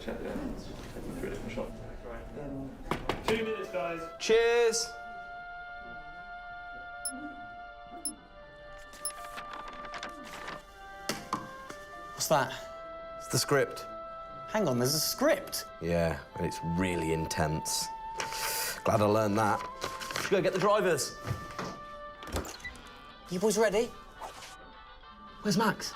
check the ends. Take them through a different shot. Right. 2 minutes, guys. Cheers. What's that? It's the script. Hang on, there's a script? Yeah, and it's really intense. Glad I learned that. Should go get the drivers. You boys ready? Where's Max?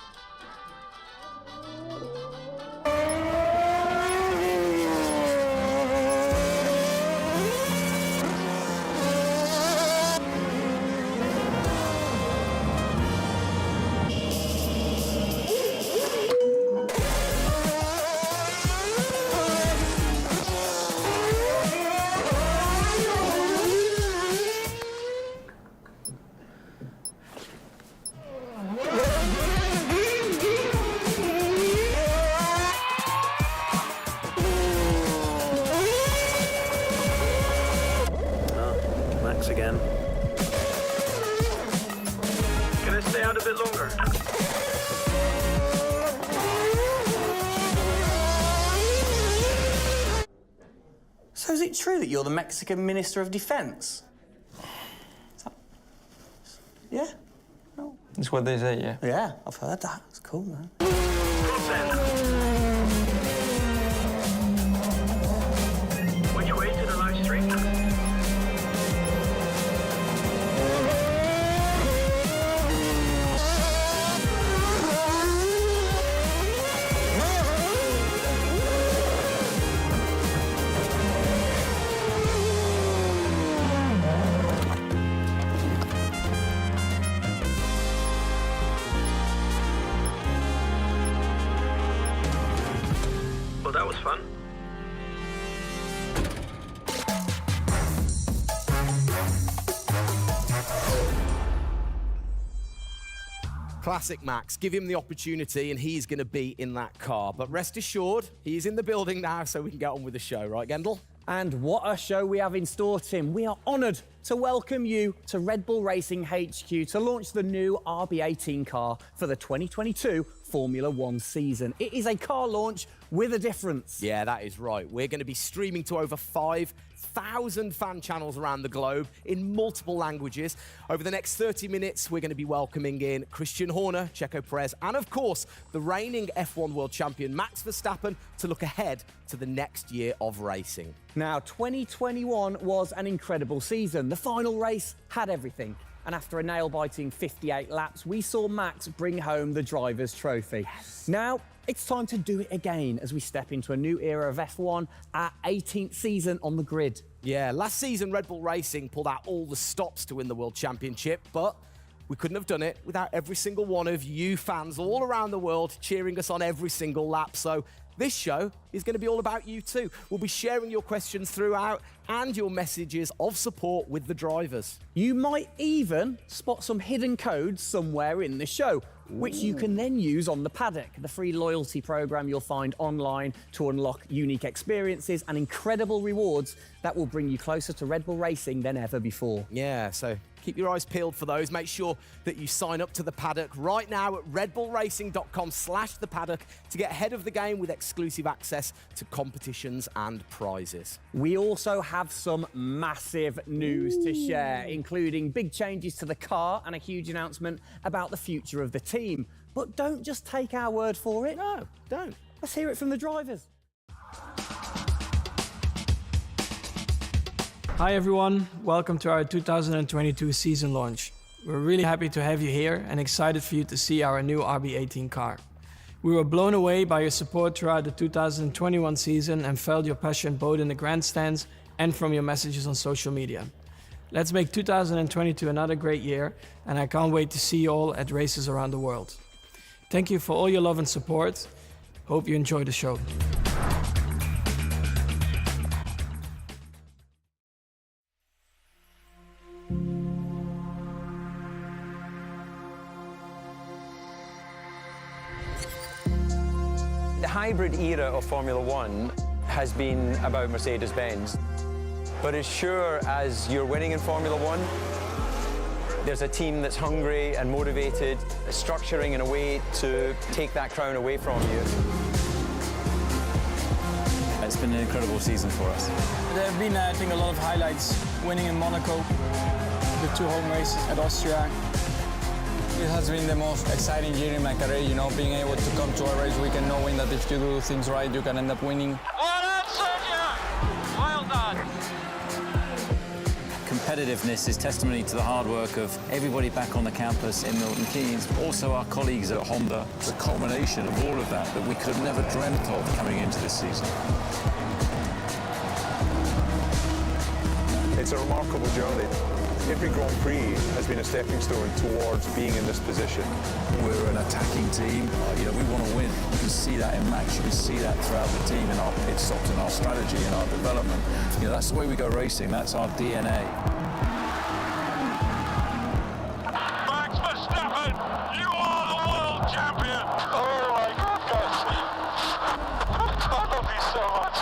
Again. Can I stay out a bit longer? So is it true that you're the Mexican Minister of Defense? Yeah? No. That's what they say, yeah. Yeah, I've heard that. It's cool, man. Which way to the live stream? Well, that was fun. Classic Max. Give him the opportunity and he's going to be in that car. But rest assured, he's in the building now, so we can get on with the show, right, Gendel? And what a show we have in store, Tim. We are honoured to welcome you to Red Bull Racing HQ to launch the new RB18 car for the 2022 Formula One season. It is a car launch with a difference. Yeah, that is right. We're going to be streaming to over 5,000 fan channels around the globe in multiple languages. Over the next 30 minutes, we're going to be welcoming in Christian Horner, Checo Perez, and of course, the reigning F1 World Champion Max Verstappen to look ahead to the next year of racing. Now, 2021 was an incredible season. The final race had everything. And after a nail-biting 58 laps, we saw Max bring home the Drivers' Trophy. Yes. Now, it's time to do it again as we step into a new era of F1, our 18th season on the grid. Yeah, last season, Red Bull Racing pulled out all the stops to win the World Championship, but we couldn't have done it without every single one of you fans all around the world cheering us on every single lap. So this show is going to be all about you too. We'll be sharing your questions throughout and your messages of support with the drivers. You might even spot some hidden codes somewhere in the show, which you can then use on the paddock, the free loyalty program you'll find online to unlock unique experiences and incredible rewards that will bring you closer to Red Bull Racing than ever before. Yeah, so keep your eyes peeled for those. Make sure that you sign up to the paddock right now at redbullracing.com/thepaddock to get ahead of the game with exclusive access to competitions and prizes. We also have some massive news to share, including big changes to the car and a huge announcement about the future of the team. But don't just take our word for it. No, don't. Let's hear it from the drivers. Hi everyone, welcome to our 2022 season launch. We're really happy to have you here and excited for you to see our new RB18 car. We were blown away by your support throughout the 2021 season and felt your passion both in the grandstands and from your messages on social media. Let's make 2022 another great year, and I can't wait to see you all at races around the world. Thank you for all your love and support. Hope you enjoy the show. The hybrid era of Formula One has been about Mercedes-Benz. But as sure as you're winning in Formula One, there's a team that's hungry and motivated, structuring in a way to take that crown away from you. It's been an incredible season for us. There have been, I think, a lot of highlights. Winning in Monaco, the 2 home races at Austria. It has been the most exciting year in my career, you know, being able to come to a race weekend knowing that if you do things right, you can end up winning. Well done, Sergio! Well done. Competitiveness is testimony to the hard work of everybody back on the campus in Milton Keynes, also our colleagues at Honda. It's a culmination of all of that we could have never dreamt of coming into this season. It's a remarkable journey. Every Grand Prix has been a stepping stone towards being in this position. We're an attacking team. We want to win. You can see that in Max. You can see that throughout the team in our pit stops, in our strategy, in our development. That's the way we go racing. That's our DNA. Max Verstappen, you are the world champion! Oh my goodness! I love you so much.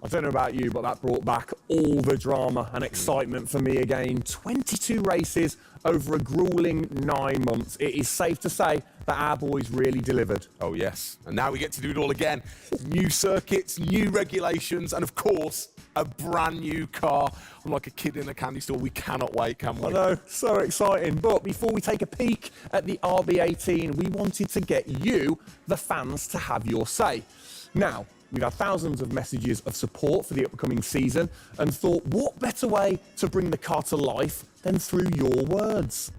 I don't know about you, but that brought back all the drama and excitement for me again. 22 races over a grueling 9 months. It is safe to say that our boys really delivered. Oh yes, and now we get to do it all again. New circuits, new regulations, and of course, a brand new car. I'm like a kid in a candy store. We cannot wait, can we? I know, so exciting. But before we take a peek at the RB18, we wanted to get you, the fans, to have your say. Now, we've had thousands of messages of support for the upcoming season and thought, what better way to bring the car to life than through your words?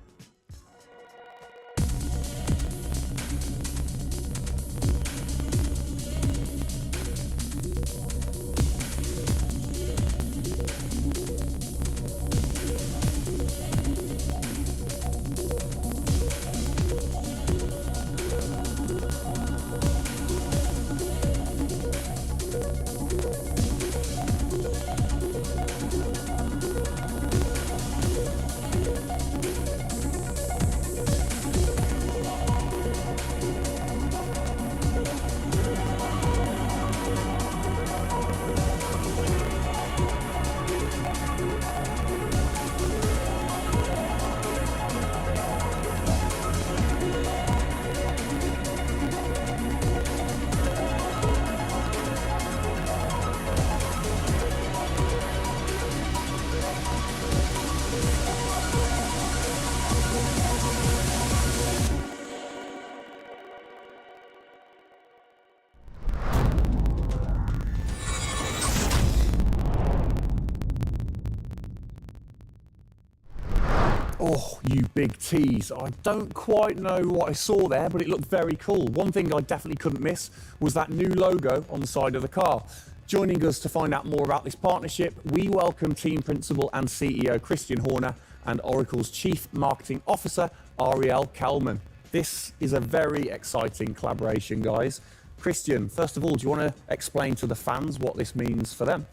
Oh, you big tease. I don't quite know what I saw there, but it looked very cool. One thing I definitely couldn't miss was that new logo on the side of the car. Joining us to find out more about this partnership, we welcome Team Principal and CEO Christian Horner and Oracle's Chief Marketing Officer, Ariel Kelman. This is a very exciting collaboration, guys. Christian, first of all, do you want to explain to the fans what this means for them?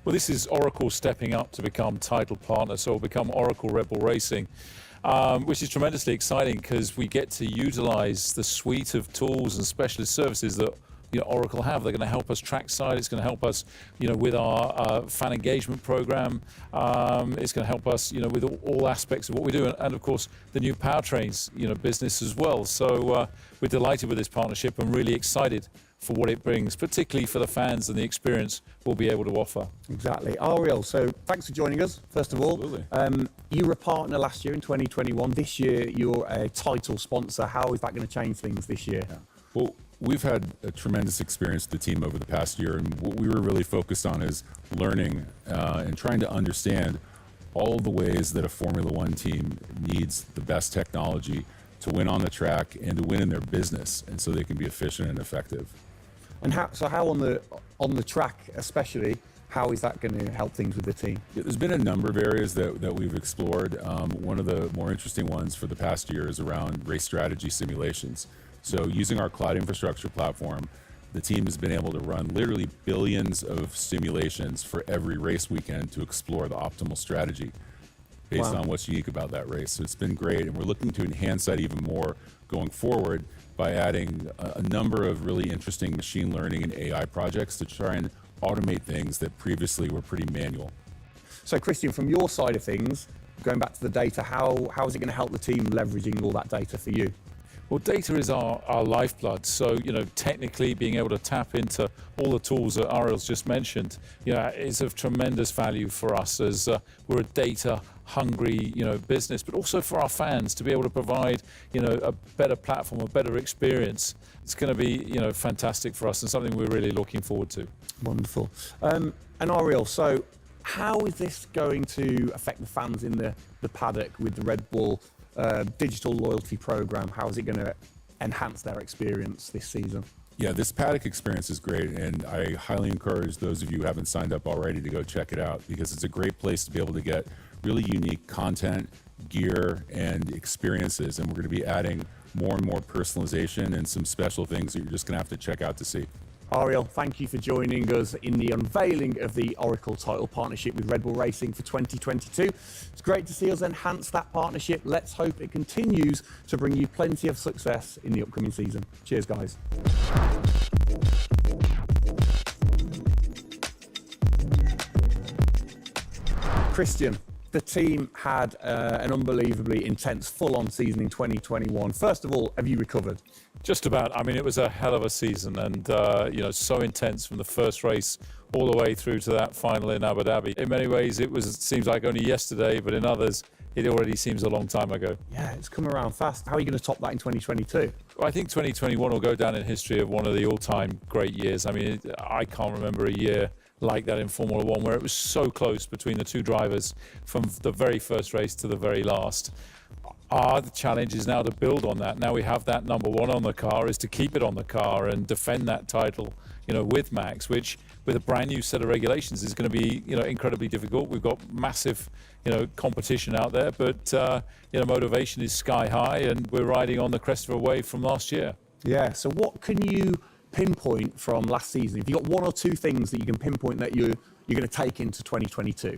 Well, this is Oracle stepping up to become title partner, so it'll become Oracle RedBull Racing, which is tremendously exciting because we get to utilize the suite of tools and specialist services that Oracle have. They're going to help us trackside. It's going to help us, with our fan engagement program. It's going to help us, with all aspects of what we do, and of course the new powertrains, business as well. So we're delighted with this partnership and really excited for what it brings, particularly for the fans and the experience we'll be able to offer. Exactly. Ariel, so thanks for joining us, first of all. Absolutely. You were a partner last year in 2021. This year, you're a title sponsor. How is that going to change things this year? Well, We've had a tremendous experience with the team over the past year, and what we were really focused on is learning and trying to understand all the ways that a Formula One team needs the best technology to win on the track and to win in their business, and so they can be efficient and effective. And how on the track especially, how is that going to help things with the team? Yeah, there's been a number of areas that we've explored. One of the more interesting ones for the past year is around race strategy simulations. So using our cloud infrastructure platform, the team has been able to run literally billions of simulations for every race weekend to explore the optimal strategy based on what's unique about that race. So it's been great, and we're looking to enhance that even more going forward by adding a number of really interesting machine learning and AI projects to try and automate things that previously were pretty manual. So Christian, from your side of things, going back to the data, how is it going to help the team leveraging all that data for you? Well, data is our lifeblood. So, technically being able to tap into all the tools that Ariel's just mentioned, is of tremendous value for us as we're a data-hungry, business, but also for our fans to be able to provide, a better platform, a better experience. It's going to be, fantastic for us and something we're really looking forward to. Wonderful. And Ariel, so how is this going to affect the fans in the paddock with the Red Bull digital loyalty program? How is it going to enhance their experience this season? Yeah, this paddock experience is great, and I highly encourage those of you who haven't signed up already to go check it out, because it's a great place to be able to get really unique content, gear, and experiences, and we're going to be adding more and more personalization and some special things that you're just going to have to check out to see. Ariel, thank you for joining us in the unveiling of the Oracle title partnership with Red Bull Racing for 2022. It's great to see us enhance that partnership. Let's hope it continues to bring you plenty of success in the upcoming season. Cheers, guys. Christian, the team had an unbelievably intense full-on season in 2021. First of all, have you recovered? Just about. I mean, it was a hell of a season, and so intense from the first race all the way through to that final in Abu Dhabi. In many ways, it seems like only yesterday, but in others, it already seems a long time ago. Yeah, it's come around fast. How are you going to top that in 2022? Well, I think 2021 will go down in history of one of the all-time great years. I mean, I can't remember a year like that in Formula One, where it was so close between the two drivers from the very first race to the very last. The challenge is now to build on that. Now we have that number one on the car, is to keep it on the car and defend that title, with Max, which with a brand new set of regulations is going to be, incredibly difficult. We've got massive, competition out there, but, motivation is sky high, and we're riding on the crest of a wave from last year. Yeah, so what can you pinpoint from last season? If you've got one or two things that you can pinpoint that you're going to take into 2022?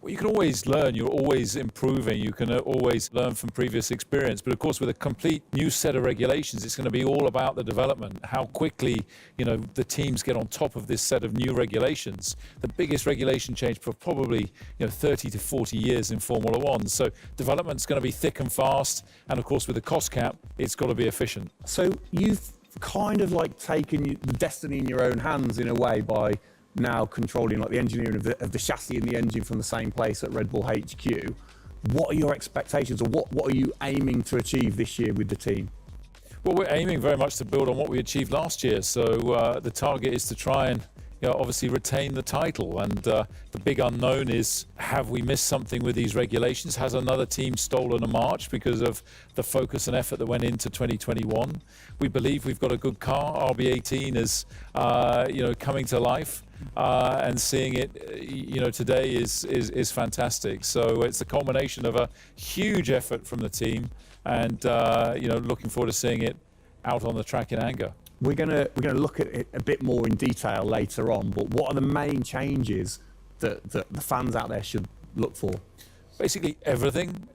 Well, you can always learn. You're always improving. You can always learn from previous experience. But of course, with a complete new set of regulations, it's going to be all about the development. How quickly, the teams get on top of this set of new regulations. The biggest regulation change for probably, 30 to 40 years in Formula One. So development's going to be thick and fast. And of course, with the cost cap, it's got to be efficient. So you've kind of like taken the destiny in your own hands in a way by now controlling like the engineering of the chassis and the engine from the same place at Red Bull HQ. What are your expectations, or what are you aiming to achieve this year with the team? Well, we're aiming very much to build on what we achieved last year. So the target is to try and obviously retain the title. And the big unknown is, have we missed something with these regulations? Has another team stolen a march because of the focus and effort that went into 2021? We believe we've got a good car. RB18 is, coming to life. And seeing it, today is fantastic. So it's a culmination of a huge effort from the team, and looking forward to seeing it out on the track in anger. We're gonna look at it a bit more in detail later on. But what are the main changes that the fans out there should look for? Basically everything,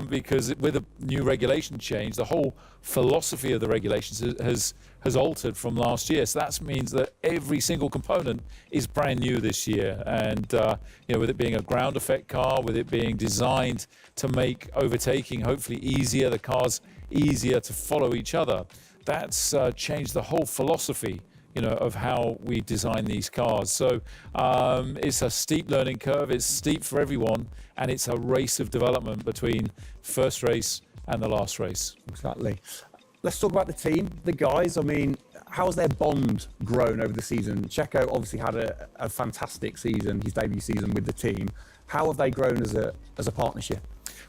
because with a new regulation change, the whole philosophy of the regulations has altered from last year. So that means that every single component is brand new this year. And with it being a ground effect car, with it being designed to make overtaking hopefully easier, the cars easier to follow each other, that's changed the whole philosophy of how we design these cars. So it's a steep learning curve. It's steep for everyone, and it's a race of development between first race and the last race. Exactly. Let's talk about the team, the guys. I mean, How's their bond grown over the season? Checo obviously had a fantastic season, his debut season with the team. How have they grown as a partnership?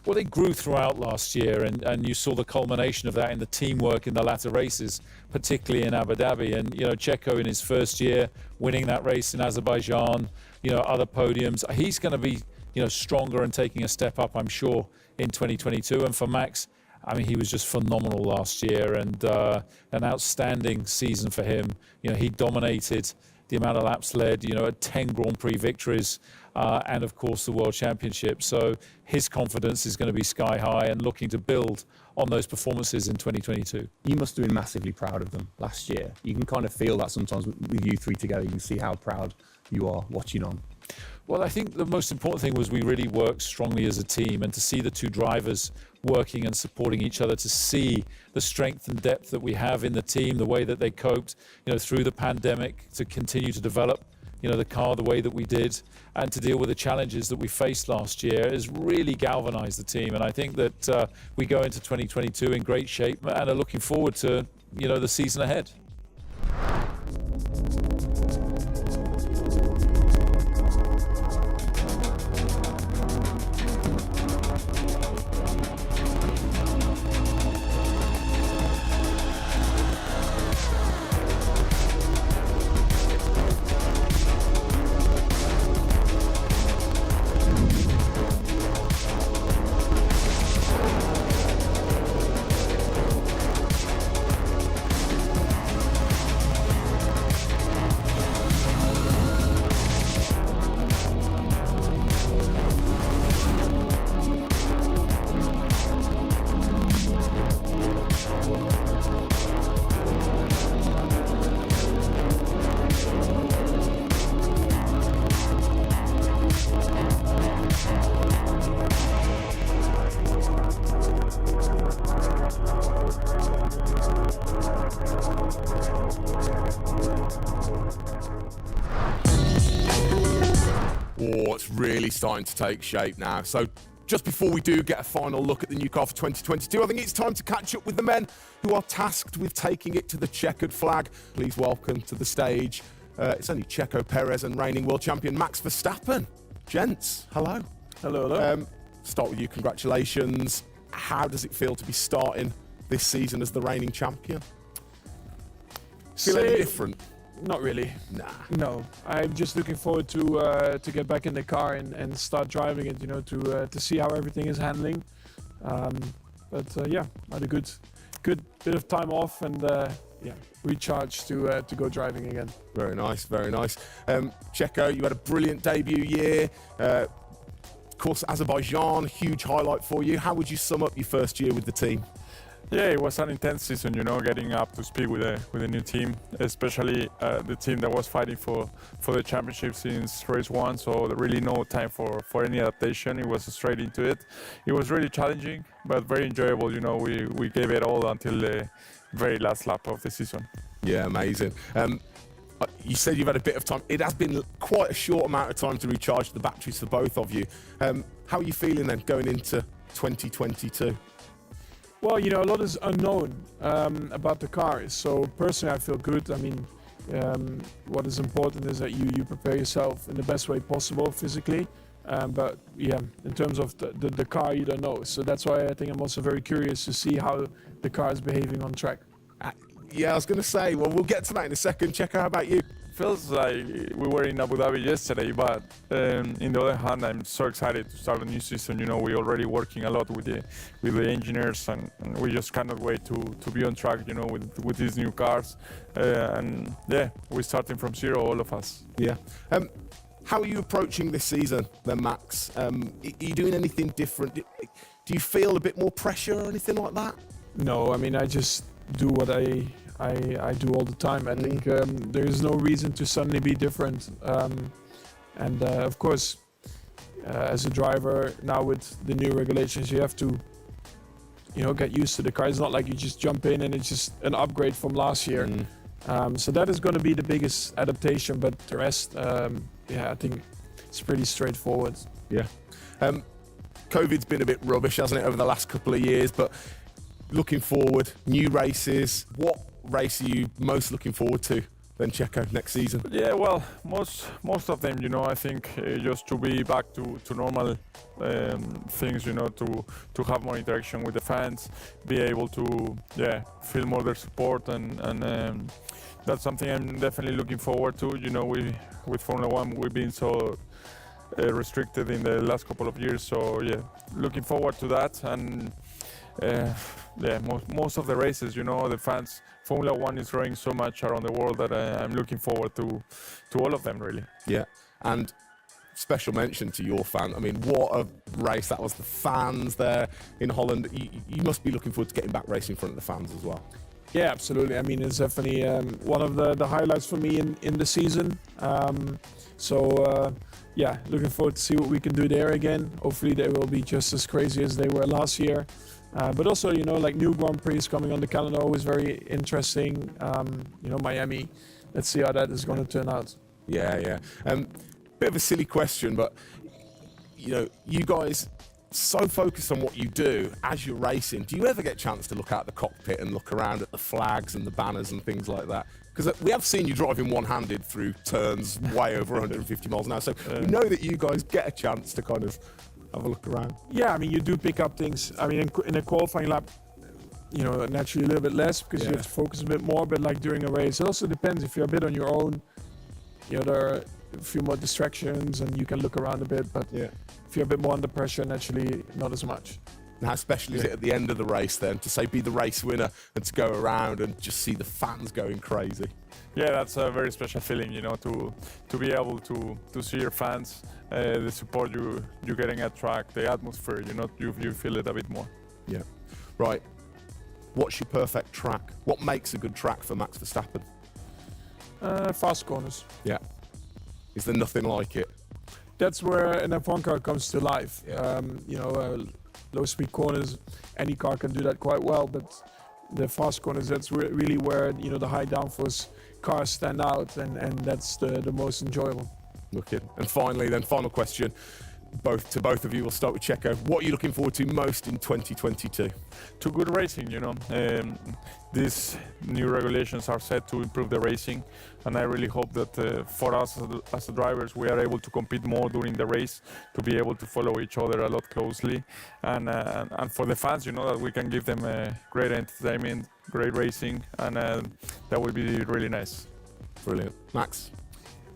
Well, they grew throughout last year, and you saw the culmination of that in the teamwork in the latter races, particularly in Abu Dhabi. And, Checo in his first year, winning that race in Azerbaijan, other podiums. He's going to be, stronger and taking a step up, I'm sure, in 2022. And for Max, I mean, he was just phenomenal last year, and an outstanding season for him. He dominated the amount of laps led, at 10 Grand Prix victories, and of course the World Championship. So his confidence is going to be sky high and looking to build on those performances in 2022. You must have been massively proud of them last year. You can kind of feel that sometimes with you three together. You can see how proud you are watching on. Well, I think the most important thing was we really worked strongly as a team, and to see the two drivers working and supporting each other, to see the strength and depth that we have in the team, the way that they coped, through the pandemic, to continue to develop, the car the way that we did, and to deal with the challenges that we faced last year, has really galvanized the team. And I think that we go into 2022 in great shape and are looking forward to, the season ahead. Oh, it's really starting to take shape now. So just before we do get a final look at the new car for 2022, I think it's time to catch up with the men who are tasked with taking it to the checkered flag. Please welcome to the stage, it's only Checo Perez and reigning world champion Max Verstappen. Gents, hello. Hello, hello. Start with you, congratulations. How does it feel to be starting this season as the reigning champion? Feel any different? Not really. Nah. No, I'm just looking forward to get back in the car and start driving it. To see how everything is handling. Yeah, I had a good bit of time off and recharge to go driving again. Very nice, very nice. Checo, you had a brilliant debut year. Of course, Azerbaijan, huge highlight for you. How would you sum up your first year with the team? Yeah, it was an intense season, getting up to speed with a new team, especially the team that was fighting for the championship since race one, so really no time for any adaptation. It was straight into it. It was really challenging, but very enjoyable. We gave it all until the very last lap of the season. Yeah, amazing. You said you've had a bit of time. It has been quite a short amount of time to recharge the batteries for both of you. How are you feeling then going into 2022? Well, a lot is unknown about the car. So personally, I feel good. I mean, what is important is that you prepare yourself in the best way possible physically. But yeah, in terms of the car, you don't know. So that's why I think I'm also very curious to see how the car is behaving on track. Yeah, I was going to say, well, we'll get to that in a second. Checo, how about you? Feels like we were in Abu Dhabi yesterday, but in the other hand, I'm so excited to start a new season. We're already working a lot with the engineers, and we just cannot wait to be on track. With these new cars, and yeah, we're starting from zero, all of us. Yeah. How are you approaching this season, then, Max? Are you doing anything different? Do you feel a bit more pressure or anything like that? No, I mean, I just do what I do all the time. I think there is no reason to suddenly be different. Of course, as a driver now with the new regulations, you have to, get used to the car. It's not like you just jump in and it's just an upgrade from last year. So that is going to be the biggest adaptation. But the rest, I think it's pretty straightforward. Yeah. COVID's been a bit rubbish, hasn't it, over the last couple of years? But looking forward, new races, what race are you most looking forward to then, Checo, next season? Yeah, well, most of them, I think just to be back to normal things, to have more interaction with the fans, be able to, feel more their support, and that's something I'm definitely looking forward to. With Formula One, we've been so restricted in the last couple of years, so looking forward to that. And most of the races, the fans, Formula One is growing so much around the world that I'm looking forward to all of them, really. Yeah, and special mention to your fan. I mean, what a race that was. The fans there in Holland. You must be looking forward to getting back racing in front of the fans as well. Yeah, absolutely. I mean, it's definitely one of the highlights for me in the season. Looking forward to see what we can do there again. Hopefully they will be just as crazy as they were last year. But also, like new Grand Prix coming on the calendar, always very interesting. Miami. Let's see how that is going to turn out. Yeah. Bit of a silly question, but you guys so focused on what you do as you're racing. Do you ever get a chance to look out the cockpit and look around at the flags and the banners and things like that? Because we have seen you driving one-handed through turns way over 150 miles an hour. So we know that you guys get a chance to kind of have a look around. Yeah, I mean, you do pick up things. I mean, in a qualifying lap, naturally a little bit less because you have to focus a bit more. But like during a race, it also depends. If you're a bit on your own, there are a few more distractions and you can look around a bit. But if you're a bit more under pressure, naturally not as much. And how special is it at the end of the race then to be the race winner and to go around and just see the fans going crazy? Yeah, that's a very special feeling, to be able to see your fans, the support you're getting at track, the atmosphere, you feel it a bit more. Yeah. Right. What's your perfect track? What makes a good track for Max Verstappen? Fast corners. Yeah. Is there nothing like it? That's where an F1 car comes to life. Yeah. Low speed corners, any car can do that quite well, but the fast corners, that's really where the high downforce cars stand out, and that's the most enjoyable. Wicked. And finally, final question, both of you. We'll start with Checo. What are you looking forward to most in 2022? To good racing, these new regulations are set to improve the racing, and I really hope that for us as drivers, we are able to compete more during the race, to be able to follow each other a lot closely, and for the fans, that we can give them great entertainment, great racing, and that would be really nice. Brilliant. Max?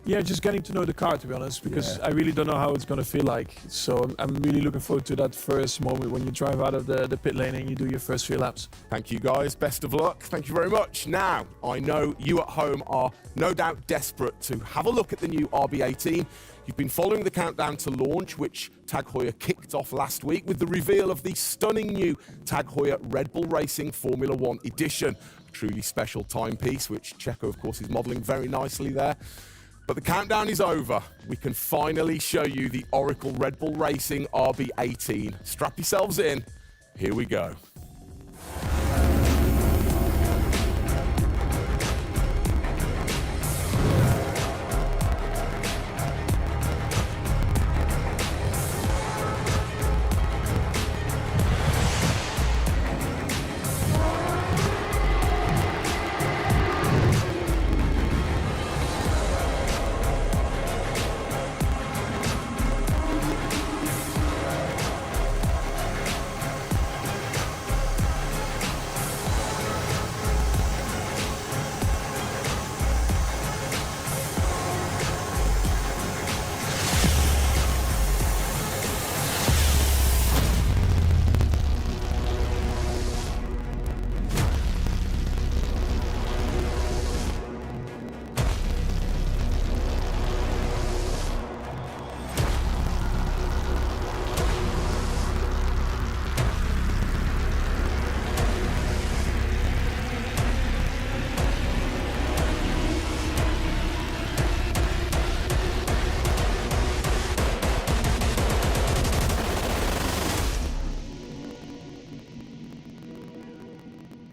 Yeah, just getting to know the car, to be honest, because I really don't know how it's going to feel like. So I'm really looking forward to that first moment when you drive out of the pit lane and you do your first few laps. Thank you, guys. Best of luck. Thank you very much. Now, I know you at home are no doubt desperate to have a look at the new RB18. You've been following the countdown to launch, which Tag Heuer kicked off last week with the reveal of the stunning new Tag Heuer RedBull Racing Formula One edition. A truly special timepiece, which Checo, of course, is modelling very nicely there. But the countdown is over. We can finally show you the Oracle RedBull Racing RB18. Strap yourselves in. Here we go.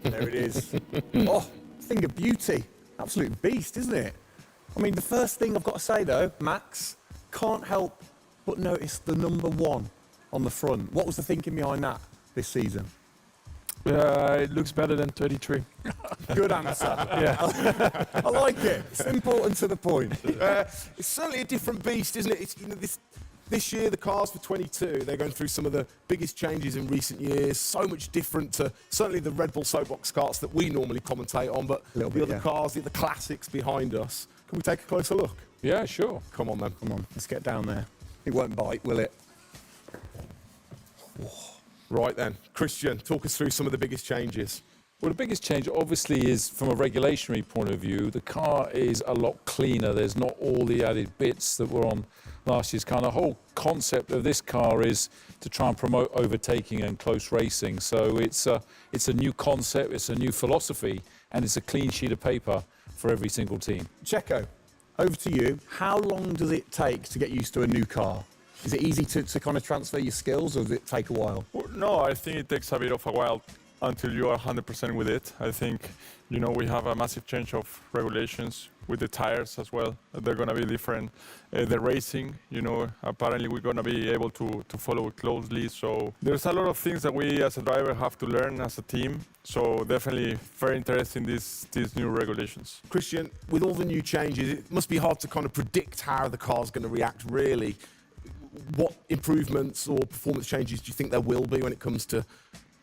There it is. Oh, thing of beauty. Absolute beast, isn't it? I mean, the first thing I've got to say, though, Max, can't help but notice the number 1 on the front. What was the thinking behind that this season? It looks better than 33. Good answer. Yeah. I like it. Simple and to the point. It's certainly a different beast, isn't it? It's, this year, the cars for 22, they're going through some of the biggest changes in recent years. So much different to certainly the Red Bull soapbox karts that we normally commentate on, but the other cars, the other classics behind us. Can we take a closer look? Yeah, sure. Come on, then. Come on, let's get down there. It won't bite, will it? Right then. Christian, talk us through some of the biggest changes. Well, the biggest change obviously is from a regulatory point of view. The car is a lot cleaner. There's not all the added bits that were on last year's car. The whole concept of this car is to try and promote overtaking and close racing. So it's a new concept, it's a new philosophy, and it's a clean sheet of paper for every single team. Checo, over to you. How long does it take to get used to a new car? Is it easy to kind of transfer your skills, or does it take a while? Well, no, I think it takes a bit of a while until you are 100% with it. I think, you know, we have a massive change of regulations with the tires as well. They're going to be different. The racing, you know, apparently we're going to be able to follow it closely. So there's a lot of things that we as a driver have to learn as a team. So definitely very interesting, these new regulations. Christian, with all the new changes, it must be hard to kind of predict how the car's going to react, really. What improvements or performance changes do you think there will be when it comes to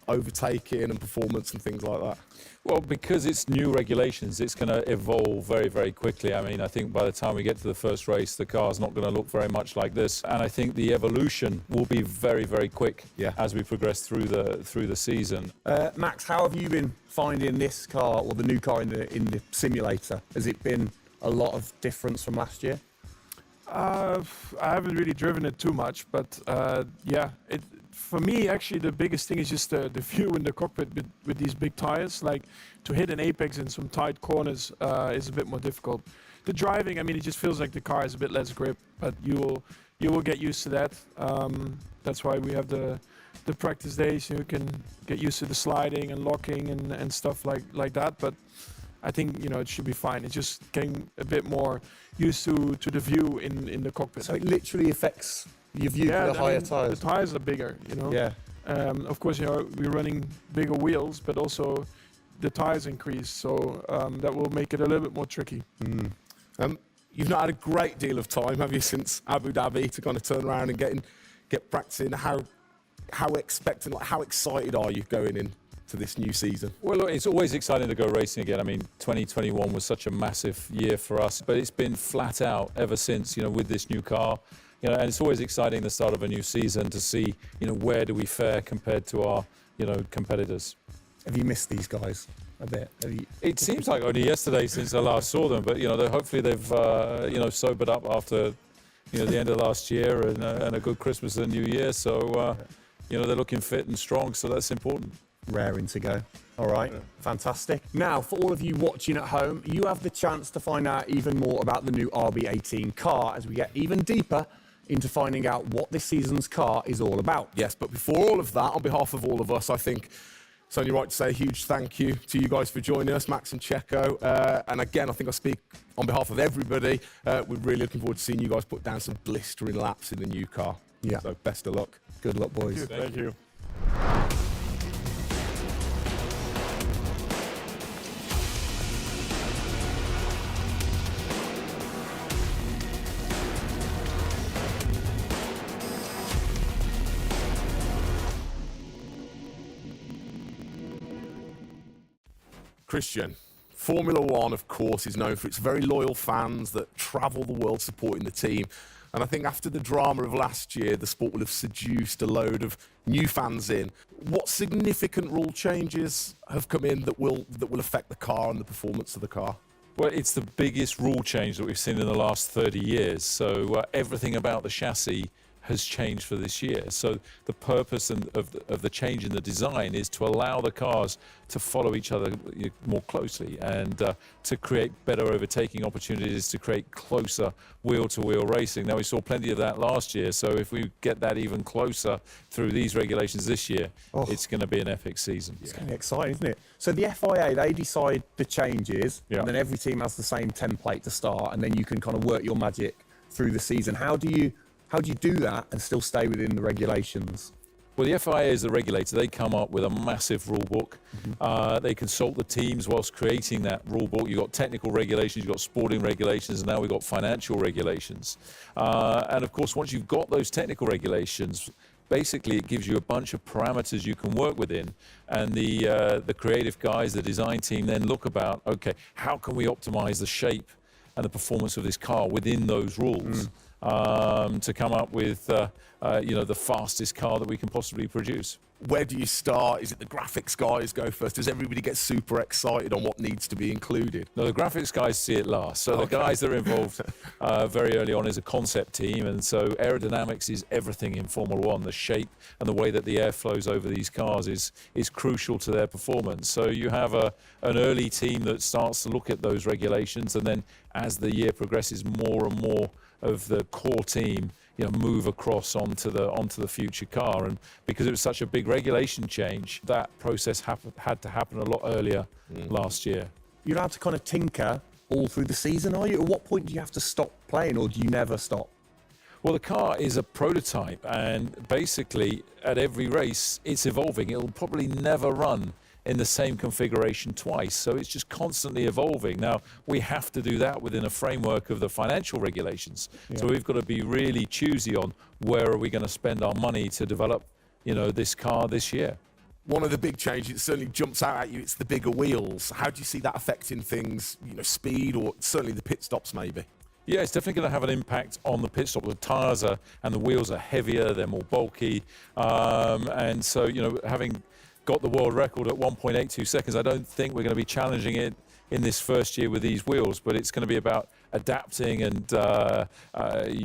overtaking and performance and things like that? Well, because it's new regulations, it's going to evolve very, very quickly. I mean, I think by the time we get to the first race, the car's not going to look very much like this. And I think the evolution will be very, very quick as we progress through the season. Max, how have you been finding this car, or the new car in the simulator? Has it been a lot of difference from last year? I haven't really driven it too much, but yeah, for me, actually, the biggest thing is just the view in the cockpit with these big tires. Like, to hit an apex in some tight corners is a bit more difficult. The driving, I mean, it just feels like the car has a bit less grip, but you will get used to that. That's why we have the practice days. You can get used to the sliding and locking and stuff like that. But I think, you know, it should be fine. It's just getting a bit more used to the view in the cockpit. So it literally affects your view for the higher tires. The tires are bigger, you know. Yeah. Of course, you know, we're running bigger wheels, but also the tires increase, so that will make it a little bit more tricky. You've not had a great deal of time, have you, since Abu Dhabi, to kind of turn around and get practicing. How expectant, like, how excited are you going in to this new season? Well, look, it's always exciting to go racing again. I mean, 2021 was such a massive year for us, but it's been flat out ever since, you know, with this new car. You know, and it's always exciting the start of a new season to see, you know, where do we fare compared to our, you know, competitors. Have you missed these guys a bit? It seems like only yesterday since I last saw them, but, you know, hopefully they've, you know, sobered up after, you know, the end of last year and a good Christmas and New Year. So, you know, they're looking fit and strong, so that's important. Raring to go. All right, fantastic. Now, for all of you watching at home, you have the chance to find out even more about the new RB18 car as we get even deeper into finding out what this season's car is all about. Yes, but before all of that, on behalf of all of us, I think it's only right to say a huge thank you to you guys for joining us, Max and Checo. And again, I think I speak on behalf of everybody. We're really looking forward to seeing you guys put down some blistering laps in the new car. Yeah. So best of luck. Good luck, boys. Thank you. Christian, Formula One, of course, is known for its very loyal fans that travel the world supporting the team. And I think after the drama of last year, the sport will have seduced a load of new fans in. What significant rule changes have come in that will affect the car and the performance of the car? Well, it's the biggest rule change that we've seen in the last 30 years. So everything about the chassis has changed for this year. So the purpose of the change in the design is to allow the cars to follow each other more closely and to create better overtaking opportunities, to create closer wheel-to-wheel racing. Now, we saw plenty of that last year, so if we get that even closer through these regulations this year, it's going to be an epic season. It's going to be exciting, isn't it? So the FIA, they decide the changes, and then every team has the same template to start, and then you can kind of work your magic through the season. How do you do that and still stay within the regulations? Well, the FIA is the regulator. They come up with a massive rule book. They consult the teams whilst creating that rule book. You've got technical regulations, you've got sporting regulations, and now we've got financial regulations. And of course, once you've got those technical regulations, basically it gives you a bunch of parameters you can work within. And the creative guys, the design team then look about, okay, how can we optimize the shape and the performance of this car within those rules? To come up with the fastest car that we can possibly produce. Where do you start? Is it the graphics guys go first? Does everybody get super excited on what needs to be included? No, the graphics guys see it last. So the guys that are involved very early on is a concept team, and so aerodynamics is everything in Formula One. The shape and the way that the air flows over these cars is crucial to their performance. So you have an early team that starts to look at those regulations, and then as the year progresses, more and more of the core team move across onto the future car. And because it was such a big regulation change, that process had to happen a lot earlier last year. You're allowed to kind of tinker all through the season, are you? At what point do you have to stop playing, or do you never stop? Well, the car is a prototype, and basically at every race it's evolving. It'll probably never run in the same configuration twice, so it's just constantly evolving. Now, we have to do that within a framework of the financial regulations. So we've got to be really choosy on where are we going to spend our money to develop, this car this year. One of the big changes that certainly jumps out at you, it's the bigger wheels. How do you see that affecting things, speed, or certainly the pit stops maybe? Yeah, it's definitely going to have an impact on the pit stop. The tyres and the wheels are heavier, they're more bulky, and so, having got the world record at 1.82 seconds. I don't think we're going to be challenging it in this first year with these wheels, but it's going to be about adapting and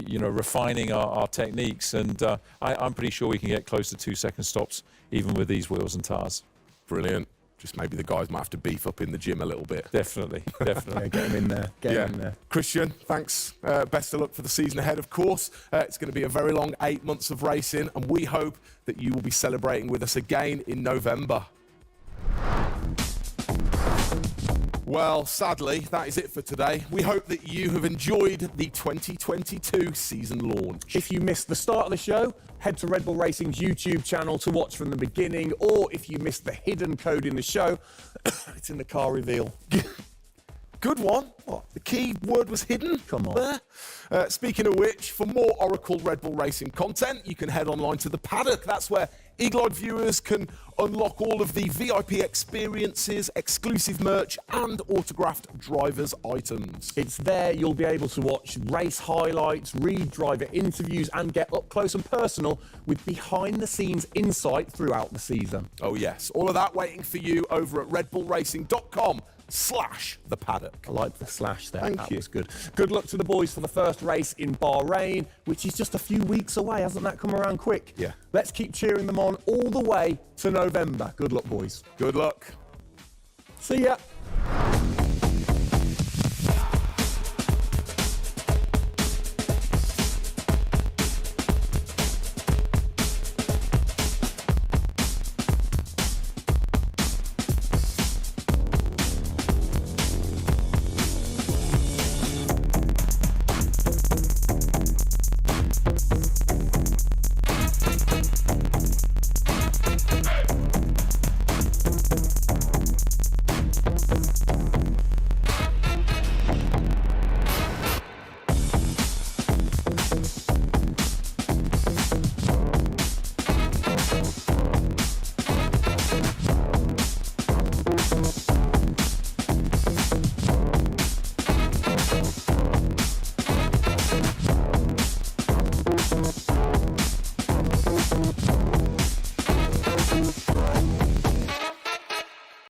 refining our techniques. And I'm pretty sure we can get close to 2 second stops even with these wheels and tyres. Brilliant. Just maybe the guys might have to beef up in the gym a little bit. Definitely. Get them in there. Get them in there. Christian, thanks. Best of luck for the season ahead, of course. It's going to be a very long 8 months of racing, and we hope that you will be celebrating with us again in November. Well, sadly, that is it for today. We hope that you have enjoyed the 2022 season launch. If you missed the start of the show, head to Red Bull Racing's YouTube channel to watch from the beginning, or if you missed the hidden code in the show, it's in the car reveal. Good one. What, the key word was hidden? Come on. Speaking of which, for more Oracle Red Bull Racing content, you can head online to the paddock. That's where eagle-eyed viewers can unlock all of the VIP experiences, exclusive merch, and autographed drivers' items. It's there you'll be able to watch race highlights, read driver interviews, and get up close and personal with behind-the-scenes insight throughout the season. Oh yes, all of that waiting for you over at redbullracing.com/the paddock. I like the slash there. Thank that you. was good. Good luck to the boys for the first race in Bahrain, which is just a few weeks away. Hasn't that come around quick? Yeah. Let's keep cheering them on all the way to November. Good luck, boys. Good luck. See ya.